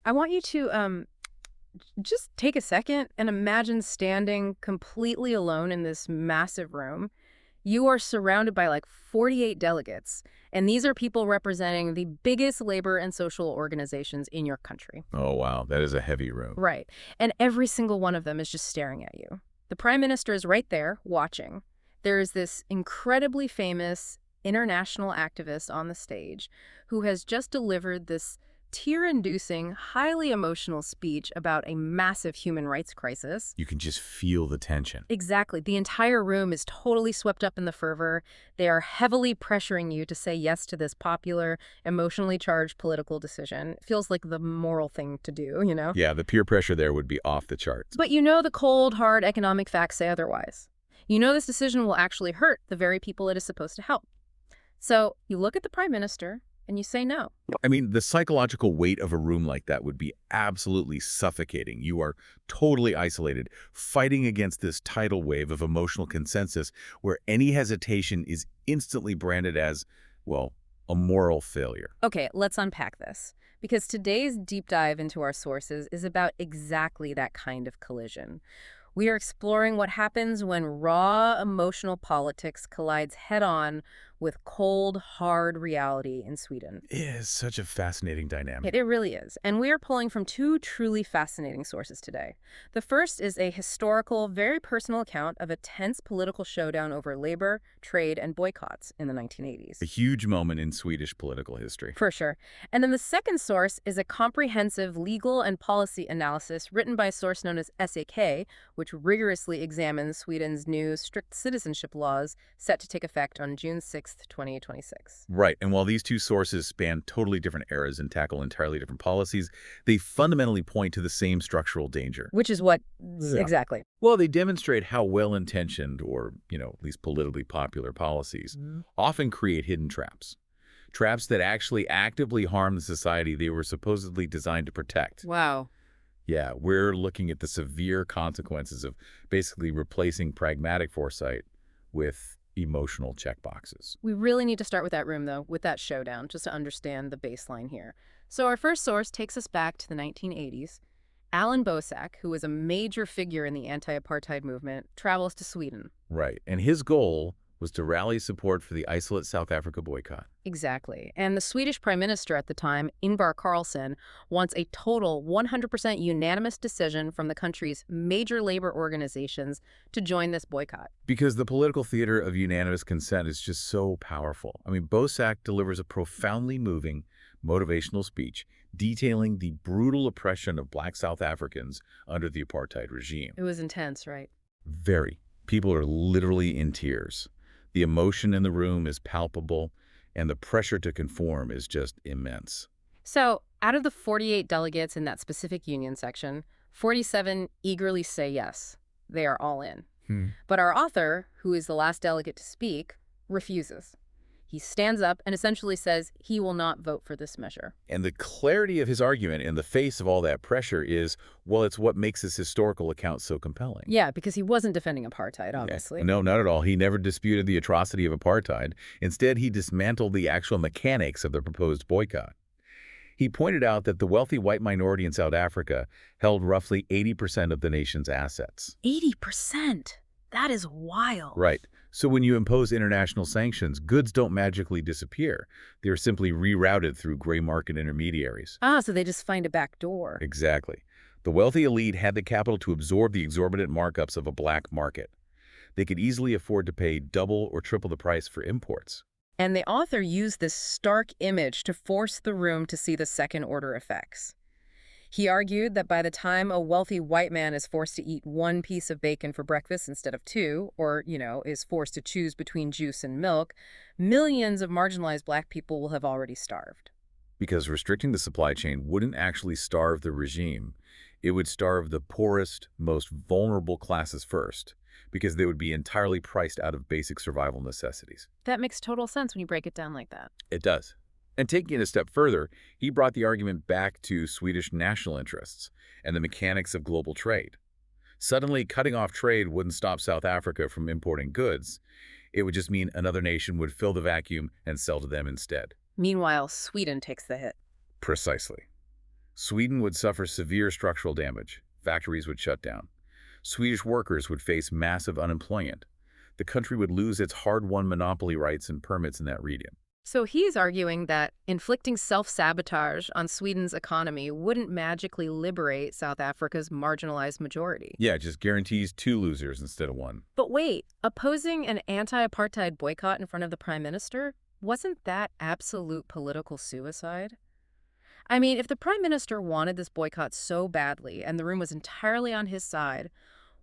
I want you to just take a second and imagine standing completely alone in this massive room. You are surrounded by like 48 delegates, and these are people representing the biggest labor and social organizations in your country. Oh, wow. That is a heavy room. Right. And every single one of them is just staring at you. The prime minister is right there watching. There is this incredibly famous international activist on the stage who has just delivered this tear-inducing, highly emotional speech about a massive human rights crisis. You can just feel the tension. Exactly. The entire room is totally swept up in the fervor. They are heavily pressuring you to say yes to this popular, emotionally charged political decision. It feels like the moral thing to do, you know? Yeah, the peer pressure there would be off the charts. But you know the cold, hard economic facts say otherwise. You know this decision will actually hurt the very people it is supposed to help. So you look at the prime minister and you say no. I mean, the psychological weight of a room like that would be absolutely suffocating. You are totally isolated, fighting against this tidal wave of emotional consensus where any hesitation is instantly branded as, well, a moral failure. Okay, let's unpack this. Because today's deep dive into our sources is about exactly that kind of collision. We are exploring what happens when raw emotional politics collides head-on with cold, hard reality in Sweden. It is such a fascinating dynamic. It really is. And we are pulling from two truly fascinating sources today. The first is a historical, very personal account of a tense political showdown over labor, trade, and boycotts in the 1980s. A huge moment in Swedish political history. For sure. And then the second source is a comprehensive legal and policy analysis written by a source known as SAK, which rigorously examines Sweden's new strict citizenship laws set to take effect on June 6th, 2026. Right. And while these two sources span totally different eras and tackle entirely different policies, they fundamentally point to the same structural danger. Which is what exactly? Well, they demonstrate how well-intentioned or, at least politically popular policies often create hidden traps. Traps that actually actively harm the society they were supposedly designed to protect. Wow. Yeah, we're looking at the severe consequences of basically replacing pragmatic foresight with emotional checkboxes. We really need to start with that room, though, with that showdown, just to understand the baseline here. So our first source takes us back to the 1980s. Alan Boesak, who was a major figure in the anti-apartheid movement, travels to Sweden. Right, and his goal was to rally support for the isolate South Africa boycott. Exactly. And the Swedish prime minister at the time, Ingvar Carlsson, wants a total 100% unanimous decision from the country's major labor organizations to join this boycott. Because the political theater of unanimous consent is just so powerful. I mean, Boesak delivers a profoundly moving, motivational speech detailing the brutal oppression of Black South Africans under the apartheid regime. It was intense, right? Very. People are literally in tears. The emotion in the room is palpable, and the pressure to conform is just immense. So, out of the 48 delegates in that specific union section, 47 eagerly say yes. They are all in. But our author, who is the last delegate to speak, refuses. He stands up and essentially says he will not vote for this measure. And the clarity of his argument in the face of all that pressure is, well, it's what makes this historical account so compelling. Yeah, because he wasn't defending apartheid, obviously. Yeah. No, not at all. He never disputed the atrocity of apartheid. Instead, he dismantled the actual mechanics of the proposed boycott. He pointed out that the wealthy white minority in South Africa held roughly 80% of the nation's assets. 80%? That is wild. Right. So when you impose international sanctions, goods don't magically disappear. They're simply rerouted through gray market intermediaries. Ah, so they just find a back door. Exactly. The wealthy elite had the capital to absorb the exorbitant markups of a black market. They could easily afford to pay double or triple the price for imports. And the author used this stark image to force the room to see the second-order effects. He argued that by the time a wealthy white man is forced to eat one piece of bacon for breakfast instead of two, or, is forced to choose between juice and milk, millions of marginalized Black people will have already starved. Because restricting the supply chain wouldn't actually starve the regime. It would starve the poorest, most vulnerable classes first, because they would be entirely priced out of basic survival necessities. That makes total sense when you break it down like that. It does. And taking it a step further, he brought the argument back to Swedish national interests and the mechanics of global trade. Suddenly, cutting off trade wouldn't stop South Africa from importing goods. It would just mean another nation would fill the vacuum and sell to them instead. Meanwhile, Sweden takes the hit. Precisely. Sweden would suffer severe structural damage. Factories would shut down. Swedish workers would face massive unemployment. The country would lose its hard-won monopoly rights and permits in that region. So he's arguing that inflicting self-sabotage on Sweden's economy wouldn't magically liberate South Africa's marginalized majority. Yeah, it just guarantees 2 losers instead of 1. But wait, opposing an anti-apartheid boycott in front of the prime minister? Wasn't that absolute political suicide? I mean, if the prime minister wanted this boycott so badly and the room was entirely on his side,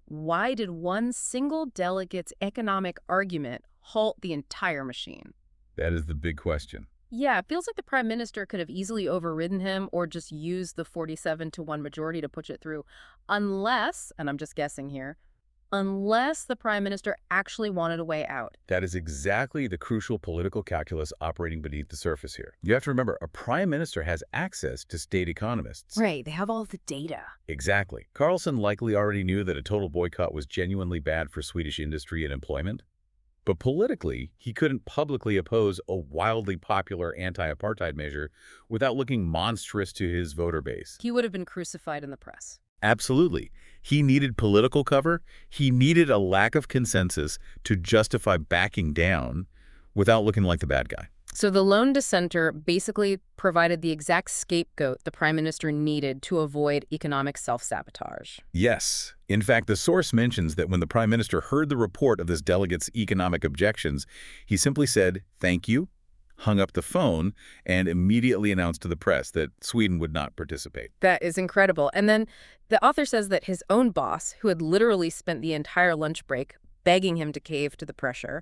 why did one single delegate's economic argument halt the entire machine? That is the big question. Yeah, it feels like the prime minister could have easily overridden him or just used the 47-1 majority to push it through, unless, and I'm just guessing here, unless the prime minister actually wanted a way out. That is exactly the crucial political calculus operating beneath the surface here. You have to remember, a prime minister has access to state economists. Right, they have all the data. Exactly. Carlson likely already knew that a total boycott was genuinely bad for Swedish industry and employment. But politically, he couldn't publicly oppose a wildly popular anti-apartheid measure without looking monstrous to his voter base. He would have been crucified in the press. Absolutely. He needed political cover. He needed a lack of consensus to justify backing down without looking like the bad guy. So the lone dissenter basically provided the exact scapegoat the prime minister needed to avoid economic self-sabotage. Yes. In fact, the source mentions that when the prime minister heard the report of this delegate's economic objections, he simply said, "Thank you," hung up the phone, and immediately announced to the press that Sweden would not participate. That is incredible. And then the author says that his own boss, who had literally spent the entire lunch break begging him to cave to the pressure,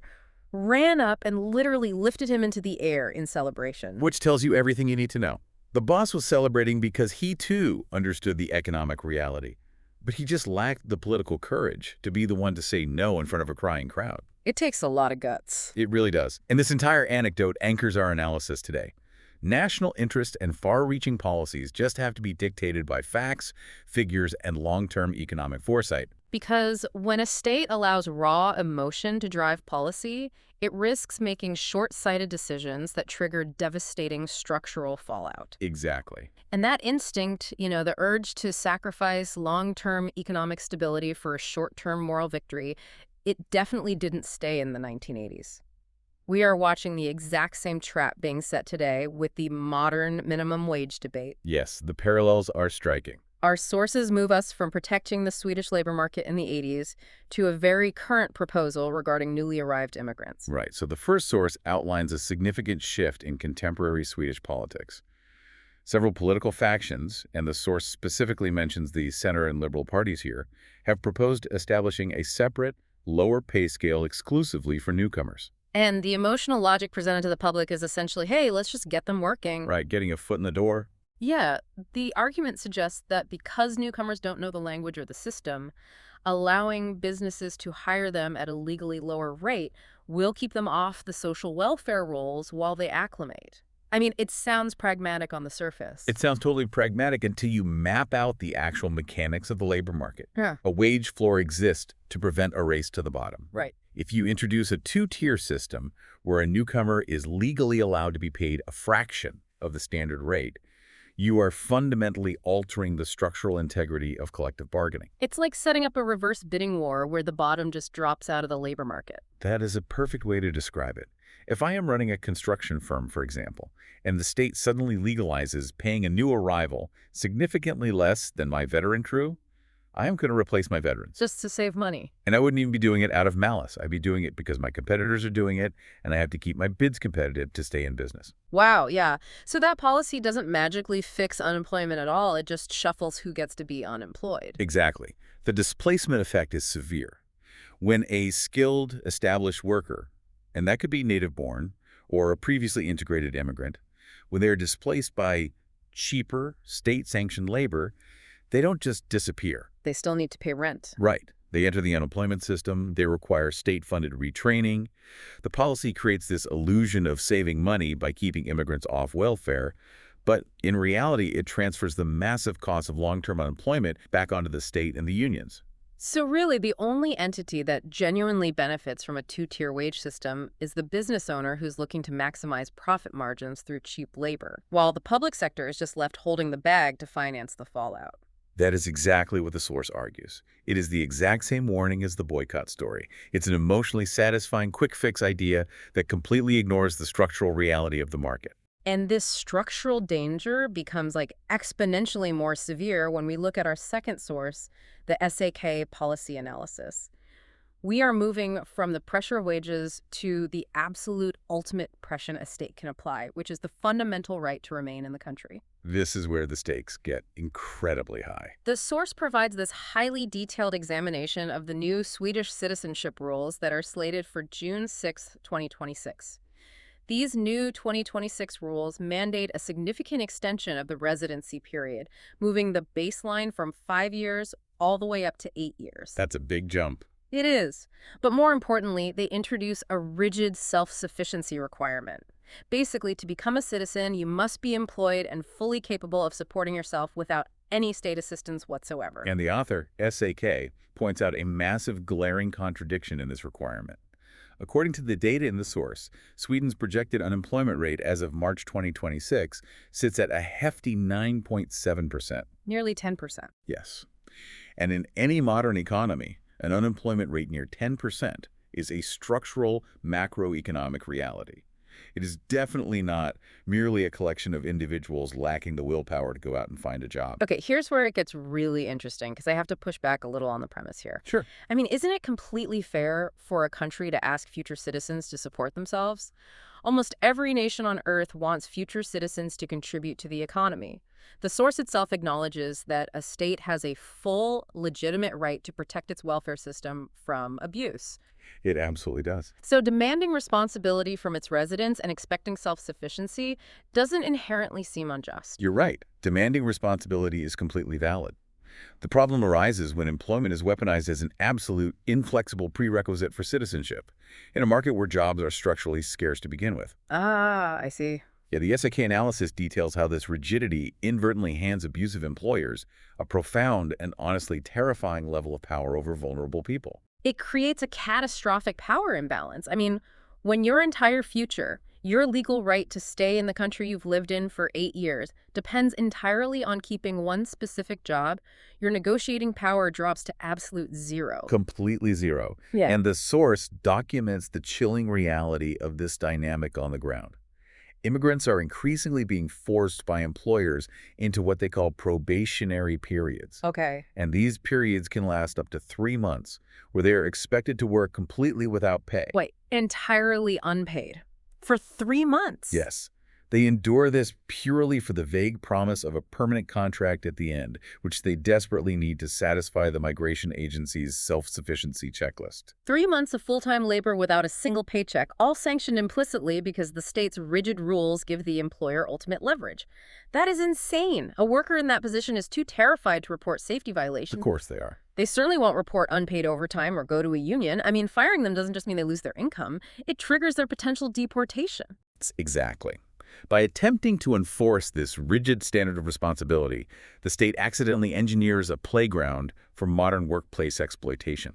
ran up and literally lifted him into the air in celebration. Which tells you everything you need to know. The boss was celebrating because he, too, understood the economic reality. But he just lacked the political courage to be the one to say no in front of a crying crowd. It takes a lot of guts. It really does. And this entire anecdote anchors our analysis today. National interest and far-reaching policies just have to be dictated by facts, figures, and long-term economic foresight. Because when a state allows raw emotion to drive policy, it risks making short-sighted decisions that trigger devastating structural fallout. Exactly. And that instinct, the urge to sacrifice long-term economic stability for a short-term moral victory, it definitely didn't stay in the 1980s. We are watching the exact same trap being set today with the modern minimum wage debate. Yes, the parallels are striking. Our sources move us from protecting the Swedish labor market in the 80s to a very current proposal regarding newly arrived immigrants. Right, so the first source outlines a significant shift in contemporary Swedish politics. Several political factions, and the source specifically mentions the center and liberal parties here, have proposed establishing a separate, lower pay scale exclusively for newcomers. And the emotional logic presented to the public is essentially, hey, let's just get them working. Right, getting a foot in the door. Yeah, the argument suggests that because newcomers don't know the language or the system, allowing businesses to hire them at a legally lower rate will keep them off the social welfare rolls while they acclimate. I mean, it sounds pragmatic on the surface. It sounds totally pragmatic until you map out the actual mechanics of the labor market. Yeah. A wage floor exists to prevent a race to the bottom. Right. If you introduce a two-tier system where a newcomer is legally allowed to be paid a fraction of the standard rate, you are fundamentally altering the structural integrity of collective bargaining. It's like setting up a reverse bidding war where the bottom just drops out of the labor market. That is a perfect way to describe it. If I am running a construction firm, for example, and the state suddenly legalizes paying a new arrival significantly less than my veteran crew, I am going to replace my veterans. Just to save money. And I wouldn't even be doing it out of malice. I'd be doing it because my competitors are doing it, and I have to keep my bids competitive to stay in business. Wow, yeah. So that policy doesn't magically fix unemployment at all. It just shuffles who gets to be unemployed. Exactly. The displacement effect is severe. When a skilled, established worker, and that could be native-born or a previously integrated immigrant, when they are displaced by cheaper, state-sanctioned labor, they don't just disappear. They still need to pay rent. Right. They enter the unemployment system. They require state-funded retraining. The policy creates this illusion of saving money by keeping immigrants off welfare, but in reality, it transfers the massive cost of long-term unemployment back onto the state and the unions. So really, the only entity that genuinely benefits from a two-tier wage system is the business owner who's looking to maximize profit margins through cheap labor, while the public sector is just left holding the bag to finance the fallout. That is exactly what the source argues. It is the exact same warning as the boycott story. It's an emotionally satisfying quick fix idea that completely ignores the structural reality of the market. And this structural danger becomes exponentially more severe when we look at our second source, the SAK policy analysis. We are moving from the pressure of wages to the absolute ultimate pressure a state can apply, which is the fundamental right to remain in the country. This is where the stakes get incredibly high. The source provides this highly detailed examination of the new Swedish citizenship rules that are slated for June 6, 2026. These new 2026 rules mandate a significant extension of the residency period, moving the baseline from 5 years all the way up to 8 years. That's a big jump. It is. But more importantly, they introduce a rigid self-sufficiency requirement. Basically, to become a citizen, you must be employed and fully capable of supporting yourself without any state assistance whatsoever. And the author, SAK, points out a massive glaring contradiction in this requirement. According to the data in the source, Sweden's projected unemployment rate as of March 2026 sits at a hefty 9.7%. Nearly 10%. Yes. And in any modern economy, an unemployment rate near 10% is a structural macroeconomic reality. It is definitely not merely a collection of individuals lacking the willpower to go out and find a job. Okay, here's where it gets really interesting, because I have to push back a little on the premise here. Sure. I mean, isn't it completely fair for a country to ask future citizens to support themselves? Almost every nation on Earth wants future citizens to contribute to the economy. The source itself acknowledges that a state has a full, legitimate right to protect its welfare system from abuse. It absolutely does. So demanding responsibility from its residents and expecting self-sufficiency doesn't inherently seem unjust. You're right. Demanding responsibility is completely valid. The problem arises when employment is weaponized as an absolute, inflexible prerequisite for citizenship, in a market where jobs are structurally scarce to begin with. Ah, I see. Yeah, the SAK analysis details how this rigidity inadvertently hands abusive employers a profound and honestly terrifying level of power over vulnerable people. It creates a catastrophic power imbalance. I mean, when your entire future, your legal right to stay in the country you've lived in for 8 years, depends entirely on keeping one specific job, your negotiating power drops to absolute zero. Completely zero. Yeah. And the source documents the chilling reality of this dynamic on the ground. Immigrants are increasingly being forced by employers into what they call probationary periods. Okay. And these periods can last up to 3 months, where they are expected to work completely without pay. Wait, entirely unpaid? For 3 months? Yes. They endure this purely for the vague promise of a permanent contract at the end, which they desperately need to satisfy the migration agency's self-sufficiency checklist. 3 months of full-time labor without a single paycheck, all sanctioned implicitly because the state's rigid rules give the employer ultimate leverage. That is insane. A worker in that position is too terrified to report safety violations. Of course they are. They certainly won't report unpaid overtime or go to a union. I mean, firing them doesn't just mean they lose their income. It triggers their potential deportation. Exactly. By attempting to enforce this rigid standard of responsibility, the state accidentally engineers a playground for modern workplace exploitation.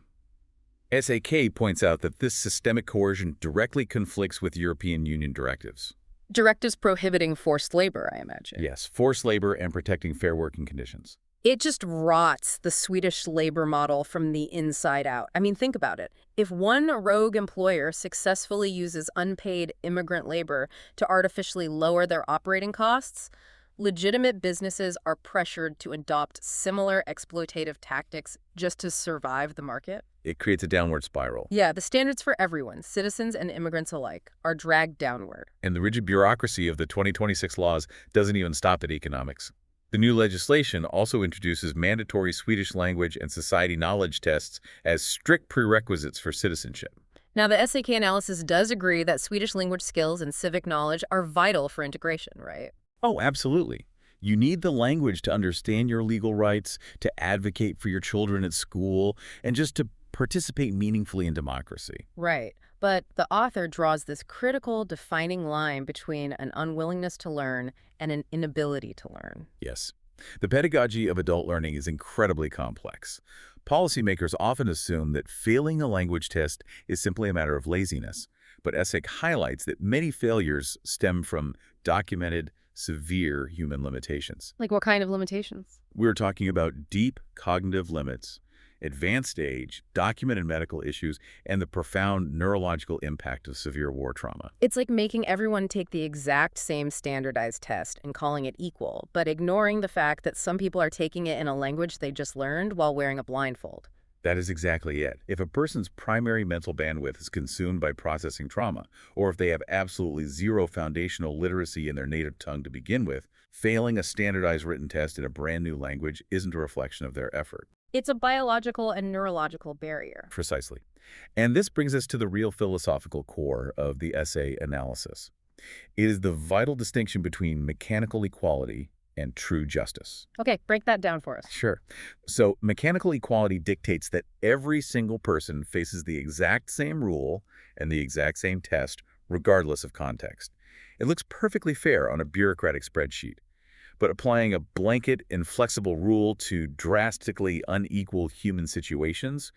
SAK points out that this systemic coercion directly conflicts with European Union directives. Directives prohibiting forced labor, I imagine. Yes, forced labor and protecting fair working conditions. It just rots the Swedish labor model from the inside out. I mean, think about it. If one rogue employer successfully uses unpaid immigrant labor to artificially lower their operating costs, legitimate businesses are pressured to adopt similar exploitative tactics just to survive the market. It creates a downward spiral. Yeah, the standards for everyone, citizens and immigrants alike, are dragged downward. And the rigid bureaucracy of the 2026 laws doesn't even stop at economics. The new legislation also introduces mandatory Swedish language and society knowledge tests as strict prerequisites for citizenship. Now, the SAK analysis does agree that Swedish language skills and civic knowledge are vital for integration, right? Oh, absolutely. You need the language to understand your legal rights, to advocate for your children at school, and just to participate meaningfully in democracy. Right. But the author draws this critical defining line between an unwillingness to learn and an inability to learn. Yes. The pedagogy of adult learning is incredibly complex. Policymakers often assume that failing a language test is simply a matter of laziness, but ESSEC highlights that many failures stem from documented, severe human limitations. Like what kind of limitations? We're talking about deep cognitive limits, advanced age, documented medical issues, and the profound neurological impact of severe war trauma. It's like making everyone take the exact same standardized test and calling it equal, but ignoring the fact that some people are taking it in a language they just learned while wearing a blindfold. That is exactly it. If a person's primary mental bandwidth is consumed by processing trauma, or if they have absolutely zero foundational literacy in their native tongue to begin with, failing a standardized written test in a brand new language isn't a reflection of their effort. It's a biological and neurological barrier. Precisely. And this brings us to the real philosophical core of the essay analysis. It is the vital distinction between mechanical equality and true justice. Okay, break that down for us. Sure. So mechanical equality dictates that every single person faces the exact same rule and the exact same test, regardless of context. It looks perfectly fair on a bureaucratic spreadsheet. But applying a blanket, inflexible rule to drastically unequal human situations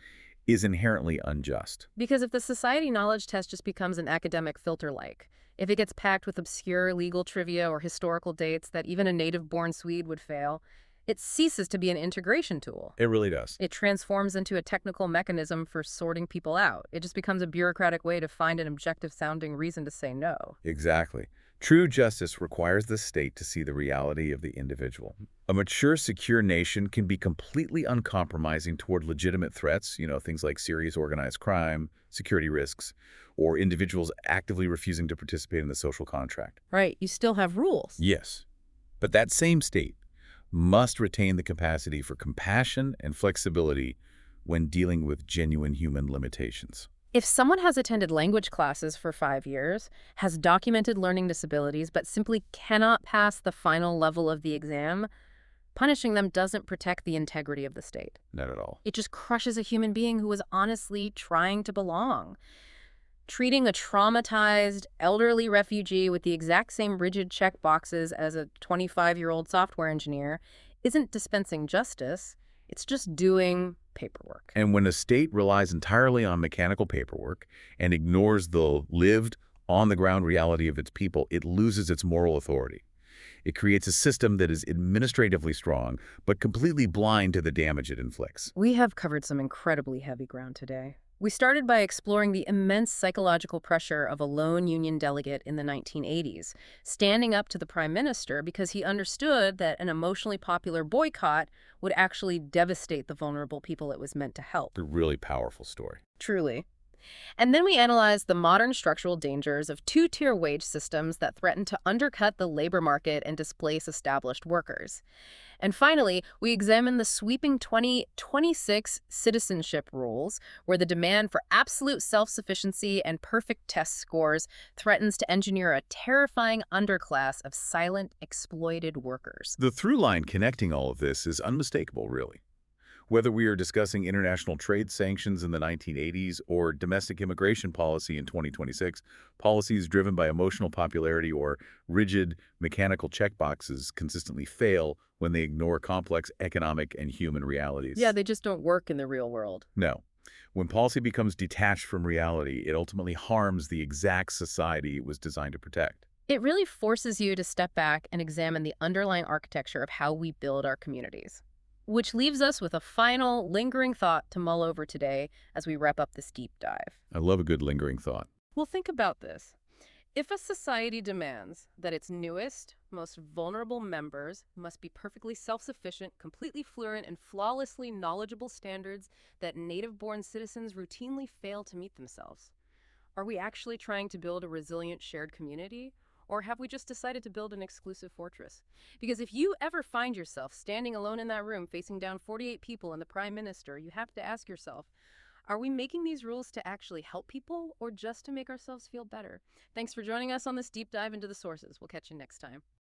is inherently unjust. Because if the society knowledge test just becomes an academic filter-like, if it gets packed with obscure legal trivia or historical dates that even a native-born Swede would fail, it ceases to be an integration tool. It really does. It transforms into a technical mechanism for sorting people out. It just becomes a bureaucratic way to find an objective-sounding reason to say no. Exactly. True justice requires the state to see the reality of the individual. A mature, secure nation can be completely uncompromising toward legitimate threats, things like serious organized crime, security risks, or individuals actively refusing to participate in the social contract. Right, you still have rules. Yes. But that same state must retain the capacity for compassion and flexibility when dealing with genuine human limitations. If someone has attended language classes for 5 years, has documented learning disabilities, but simply cannot pass the final level of the exam, punishing them doesn't protect the integrity of the state. Not at all. It just crushes a human being who was honestly trying to belong. Treating a traumatized, elderly refugee with the exact same rigid check boxes as a 25-year-old software engineer isn't dispensing justice. It's just doing paperwork. And when a state relies entirely on mechanical paperwork and ignores the lived, on-the-ground reality of its people, it loses its moral authority. It creates a system that is administratively strong, but completely blind to the damage it inflicts. We have covered some incredibly heavy ground today. We started by exploring the immense psychological pressure of a lone union delegate in the 1980s, standing up to the prime minister because he understood that an emotionally popular boycott would actually devastate the vulnerable people it was meant to help. A really powerful story. Truly. And then we analyzed the modern structural dangers of two-tier wage systems that threaten to undercut the labor market and displace established workers. And finally, we examined the sweeping 2026 citizenship rules, where the demand for absolute self-sufficiency and perfect test scores threatens to engineer a terrifying underclass of silent, exploited workers. The through line connecting all of this is unmistakable, really. Whether we are discussing international trade sanctions in the 1980s or domestic immigration policy in 2026, policies driven by emotional popularity or rigid mechanical checkboxes consistently fail when they ignore complex economic and human realities. Yeah, they just don't work in the real world. No. When policy becomes detached from reality, it ultimately harms the exact society it was designed to protect. It really forces you to step back and examine the underlying architecture of how we build our communities. Which leaves us with a final, lingering thought to mull over today as we wrap up this deep dive. I love a good lingering thought. Well, think about this. If a society demands that its newest, most vulnerable members must be perfectly self-sufficient, completely fluent, and flawlessly knowledgeable standards that native-born citizens routinely fail to meet themselves, are we actually trying to build a resilient shared community? Or have we just decided to build an exclusive fortress? Because if you ever find yourself standing alone in that room facing down 48 people and the prime minister, you have to ask yourself, are we making these rules to actually help people or just to make ourselves feel better? Thanks for joining us on this deep dive into the sources. We'll catch you next time.